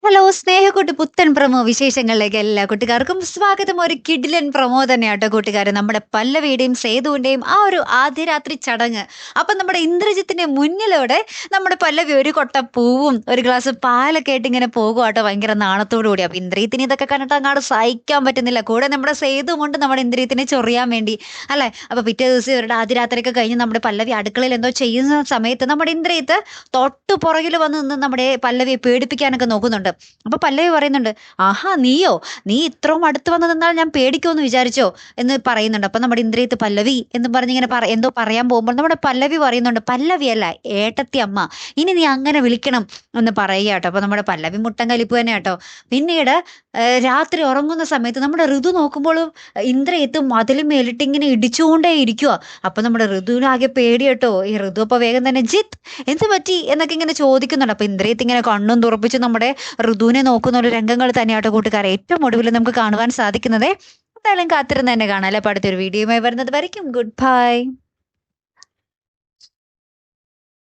Hello Snehakkoottu പുത്തൻ promo വിശേഷങ്ങളിലേക്ക് എല്ലാ കൂട്ടുകാർക്കും സ്വാഗതം. ഒരു കിഡിലൻ പ്രമോ തന്നെയാട്ടോ കൂട്ടുകാരെ, നമ്മുടെ പല്ലവിയുടെയും സേതുവിന്റെയും ആ ഒരു ആദ്യ രാത്രി ചടങ്ങ്. അപ്പൊ നമ്മുടെ ഇന്ദ്രജിത്തിന്റെ മുന്നിലൂടെ നമ്മുടെ പല്ലവി ഒരു കൊട്ട പൂവും ഒരു ഗ്ലാസ് പാലൊക്കെ ആയിട്ട് ഇങ്ങനെ പോകുവാട്ടോ, ഭയങ്കര നാണത്തോടു കൂടി. അപ്പൊ ഇന്ദ്രിയത്തിന് ഇതൊക്കെ കണ്ടിട്ട് അങ്ങോട്ട് സഹിക്കാൻ പറ്റുന്നില്ല. കൂടെ നമ്മുടെ സേതു കൊണ്ട് നമ്മുടെ ഇന്ദ്രിയത്തിനെ ചൊറിയാൻ വേണ്ടി അല്ലെ. അപ്പൊ പിറ്റേ ദിവസം ഇവരുടെ ആദ്യ രാത്രിയൊക്കെ കഴിഞ്ഞ് നമ്മുടെ പല്ലവി അടുക്കളയിൽ എന്തോ ചെയ്യുന്ന സമയത്ത് നമ്മുടെ ഇന്ദ്രിയത്ത് തൊട്ടു പുറകിൽ വന്ന് നിന്ന് നമ്മുടെ പല്ലവിയെ പേടിപ്പിക്കാനൊക്കെ നോക്കുന്നുണ്ട്. അപ്പൊ പല്ലവി പറയുന്നുണ്ട്, ആഹാ നീയോ, നീ ഇത്രയും അടുത്ത് വന്ന് നിന്നാൽ ഞാൻ പേടിക്കുമെന്ന് വിചാരിച്ചോ എന്ന് പറയുന്നുണ്ട്. അപ്പൊ നമ്മുടെ ഇന്ദ്രിയത്ത് പല്ലവി എന്ന് പറഞ്ഞിങ്ങനെ എന്തോ പറയാൻ പോകുമ്പോൾ നമ്മുടെ പല്ലവി പറയുന്നുണ്ട്, പല്ലവി അല്ല ഏട്ടത്തി അമ്മ, ഇനി നീ അങ്ങനെ വിളിക്കണം എന്ന് പറയുക കേട്ടോ. അപ്പൊ നമ്മുടെ പല്ലവി മുട്ടൻ കലിപ്പ് തന്നെ കേട്ടോ. പിന്നീട് രാത്രി ഉറങ്ങുന്ന സമയത്ത് നമ്മുടെ ഋതു നോക്കുമ്പോഴും ഇന്ദ്രയത്ത് മതിലും മേലിട്ട് ഇങ്ങനെ ഇടിച്ചുകൊണ്ടേ ഇരിക്കുക. അപ്പൊ നമ്മുടെ ഋതുവിനാകെ പേടി കേട്ടോ. ഈ ഋതു അപ്പൊ വേഗം തന്നെ ജിത്ത് എന്ത് പറ്റി എന്നൊക്കെ ഇങ്ങനെ ചോദിക്കുന്നുണ്ട്. അപ്പൊ ഇന്ദ്രയത്ത് ഇങ്ങനെ കണ്ണും തുറപ്പിച്ച് നമ്മുടെ ഋതുവിനെ നോക്കുന്ന ഒരു രംഗങ്ങൾ തന്നെയാട്ടോ കൂട്ടുകാരെ ഏറ്റവും ഒടുവിൽ നമുക്ക് കാണുവാൻ സാധിക്കുന്നത്. എന്തായാലും കാത്തിരുന്ന് തന്നെ കാണാം അല്ലെ. അപ്പൊ അടുത്തൊരു വീഡിയോയുമായി വരുന്നത് വരയ്ക്കും ഗുഡ് ബൈ.